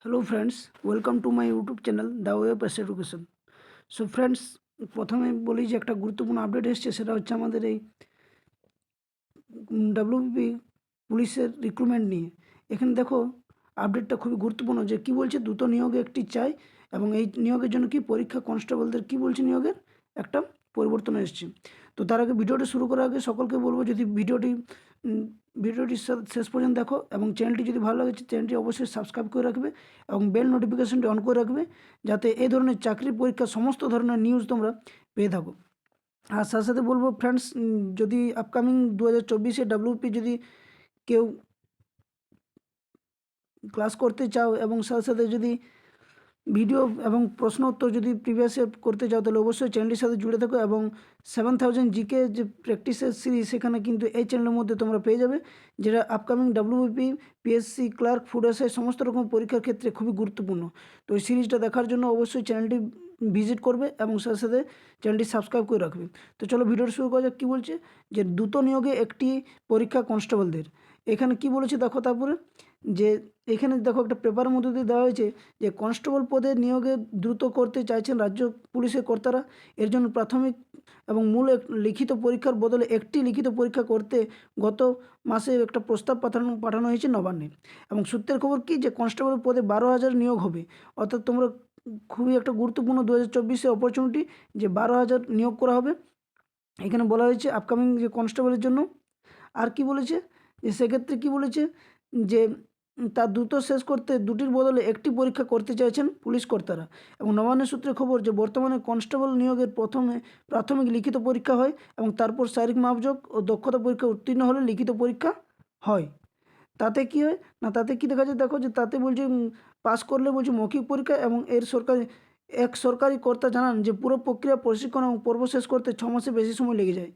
Hello friends, welcome to my YouTube channel the way of education. So friends, প্রথমে বলি যে একটা গুরুত্বপূর্ণ আপডেট এসছে, সেটা হচ্ছে আমাদের এই ডাব্লিউবিপি পুলিশের রিক্রুটমেন্ট নিয়ে। এখানে দেখো আপডেটটা খুবই গুরুত্বপূর্ণ, যে কি বলছে দ্রুত নিয়োগে একটি চাই, এবং এই নিয়োগের জন্য কি পরীক্ষা কনস্টেবলদের কি বলছে নিয়োগের একটা পরিবর্তন এসছে। তো তার আগে ভিডিওটি শুরু করার আগে সকলকে বলবো, যদি ভিডিওটি শেষ পর্যন্ত দেখো এবং চ্যানেলটি যদি ভালো লাগে চ্যানেলটি অবশ্যই সাবস্ক্রাইব করে রাখবে এবং বেল নোটিফিকেশনটি অন করে রাখবে, যাতে এই ধরনের চাকরির পরীক্ষা সমস্ত ধরনের নিউজ তোমরা পেয়ে থাকো। আর সাথে সাথে বলবো ফ্রেন্ডস, যদি আপকামিং 2024-এ ডাব্লিউপি যদি কেউ ক্লাস করতে চাও এবং সাথে সাথে যদি ভিডিও এবং প্রশ্ন উত্তর যদি প্রিভিয়াস করতে চাও, তাহলে অবশ্যই চ্যানেলটির সাথে জুড়ে থাকো। এবং 7000 জিকে যে প্র্যাকটিসের সিরিজ, সেখানে কিন্তু এই চ্যানেলের মধ্যে তোমরা পেয়ে যাবে, যেটা upcoming WBP, PSC, clerk, food SI সমস্ত রকম পরীক্ষার ক্ষেত্রে খুবই গুরুত্বপূর্ণ। তো এই সিরিজটা দেখার জন্য অবশ্যই চ্যানেলটি ভিজিট করবে এবং সাথে সাথে চ্যানেলটি সাবস্ক্রাইব করে রাখবে। তো চলো ভিডিওটা শুরু করা যাক। কী বলছে যে দ্রুত নিয়োগে একটি পরীক্ষা কনস্টেবলদের। এখানে কি বলেছে দেখো, তারপরে যে এখানে দেখো একটা পেপারের মধ্যে দিয়ে দেওয়া হয়েছে যে কনস্টেবল পদে নিয়োগে দ্রুত করতে চাইছেন রাজ্য পুলিশের কর্তারা। এর জন্য প্রাথমিক এবং মূল লিখিত পরীক্ষার বদলে একটি লিখিত পরীক্ষা করতে গত মাসে একটা প্রস্তাব পাঠানো হয়েছে নবান্নে। এবং সূত্রের খবর কি, যে কনস্টেবল পদে 12,000 নিয়োগ হবে। অর্থাৎ তোমরা খুবই একটা গুরুত্বপূর্ণ 2024-এ অপরচুনিটি, যে 12,000 নিয়োগ করা হবে এখানে বলা হয়েছে আপকামিং যে কনস্টেবলের জন্য। আর কি বলেছে, যে সেক্ষেত্রে কি বলেছে, যে তার দ্রুত শেষ করতে দুটির বদলে একটি পরীক্ষা করতে চাইছেন পুলিশ কর্তারা। এবং নবান্নের সূত্রে খবর, যে বর্তমানে কনস্টেবল নিয়োগের প্রথমে প্রাথমিক লিখিত পরীক্ষা হয় এবং তারপর শারীরিক মাপযোগ ও দক্ষতা পরীক্ষা উত্তীর্ণ হলে লিখিত পরীক্ষা হয়। তাতে কি হয় না, তাতে কি দেখা যায় দেখো, যে তাতে বলছে পাস করলে বলছে মৌখিক পরীক্ষা। এবং এক সরকারি কর্তা জানান যে পুরো প্রক্রিয়া প্রশিক্ষণ এবং পর্ব শেষ করতে 6 মাসের বেশি সময় লেগে যায়।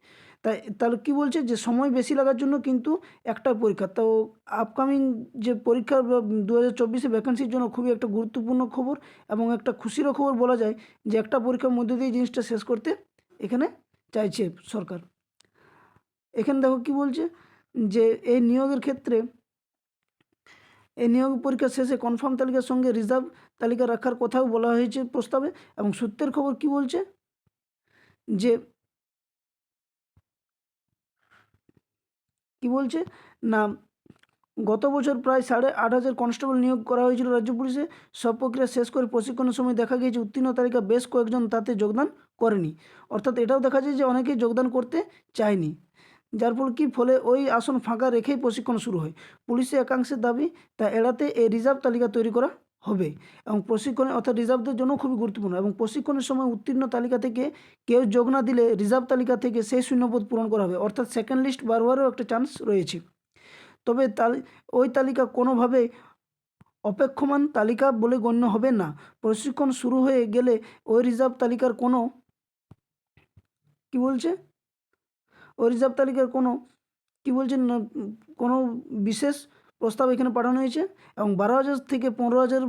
তাহলে কি বলছে, যে সময় বেশি লাগার জন্য কিন্তু একটা পরীক্ষা। তো আপকামিং যে পরীক্ষা 2024-এ ভ্যাকেন্সির জন্য খুবই একটা গুরুত্বপূর্ণ খবর এবং একটা খুশিরও খবর বলা যায়, যে একটা পরীক্ষার মধ্যে দিয়ে জিনিসটা শেষ করতে এখানে চাইছে সরকার। এখানে দেখো কি বলছে, যে এই নিয়োগের ক্ষেত্রে এই নিয়োগ পরীক্ষা শেষে কনফার্ম তালিকার সঙ্গে রিজার্ভ তালিকা রাখার কথাও বলা হয়েছে প্রস্তাবে। এবং সূত্রের খবর কি বলছে, যে কি বলছে না, গত বছর প্রায় 8,500 কনস্টেবল নিয়োগ করা হয়েছিল রাজ্য পুলিশে। সব প্রক্রিয়া শেষ করে প্রশিক্ষণের সময় দেখা গিয়েছে উত্তীর্ণ তালিকা বেশ কয়েকজন তাতে যোগদান করেনি। অর্থাৎ এটাও দেখা যায় যে অনেকেই যোগদান করতে চায়নি, যার ফলে ওই আসন ফাঁকা রেখেই প্রশিক্ষণ শুরু হয়। পুলিশের একাংশের দাবি তা এড়াতে এই রিজার্ভ তালিকা তৈরি করা হবে। এবং প্রশিক্ষণে অর্থাৎ রিজার্ভদের জন্য খুবই গুরুত্বপূর্ণ। এবং প্রশিক্ষণের সময় উত্তীর্ণ তালিকা থেকে কেউ যোগ না দিলে রিজার্ভ তালিকা থেকে সেই শূন্যপদ পূরণ করা হবে। অর্থাৎ সেকেন্ড লিস্ট বারবারও একটা চান্স রয়েছে। তবে ওই তালিকা কোনোভাবে অপেক্ষমান তালিকা বলে গণ্য হবে না। প্রশিক্ষণ শুরু হয়ে গেলে ওই রিজার্ভ তালিকার কোনো কি বলছে ওই রিজার্ভ তালিকার কোনো কি বলছেন না, কোনো বিশেষ প্রস্তাব এখানে পাঠানো হয়েছে। এবং 12,000 থেকে 15,000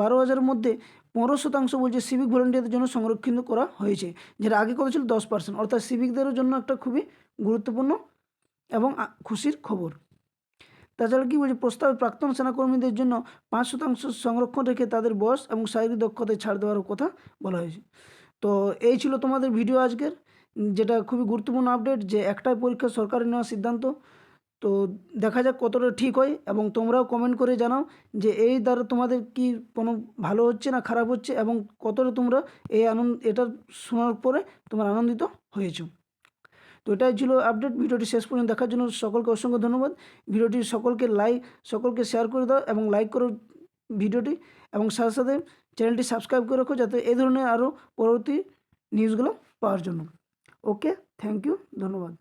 12,000-এর মধ্যে 15% বলছে সিভিক ভলেন্টিয়ারদের জন্য সংরক্ষিত করা হয়েছে, যেটা আগে কথা ছিল 10%। অর্থাৎ সিভিকদের জন্য একটা খুবই গুরুত্বপূর্ণ এবং খুশির খবর। তাছাড়া কি বলছে, প্রস্তাবে প্রাক্তন সেনাকর্মীদের জন্য 5% সংরক্ষণ রেখে তাদের বয়স এবং শারীরিক দক্ষতায় ছাড় দেওয়ার কথা বলা হয়েছে। তো এই ছিল তোমাদের ভিডিও আজকের, যেটা খুবই গুরুত্বপূর্ণ আপডেট, যে একটাই পরীক্ষা সরকারের নেওয়া সিদ্ধান্ত। তো দেখা যাক কতটা ঠিক হয়, এবং তোমরাও কমেন্ট করে জানাও যে এই দ্বারা তোমাদের কি কোনো ভালো হচ্ছে না খারাপ হচ্ছে, এবং কতটা তোমরা এটা শোনার পরে তোমরা আনন্দিত হয়েছো। তো এটাই ছিল আপডেট। ভিডিওটি শেষ পর্যন্ত দেখার জন্য সকলকে অসংখ্য ধন্যবাদ। ভিডিওটি সকলকে শেয়ার করে দাও এবং লাইক করো ভিডিওটি, এবং সাথে সাথে চ্যানেলটি সাবস্ক্রাইব করে রাখো, যাতে এই ধরনের আরও পরবর্তী নিউজগুলো পাওয়ার জন্য। ওকে, থ্যাংক ইউ, ধন্যবাদ।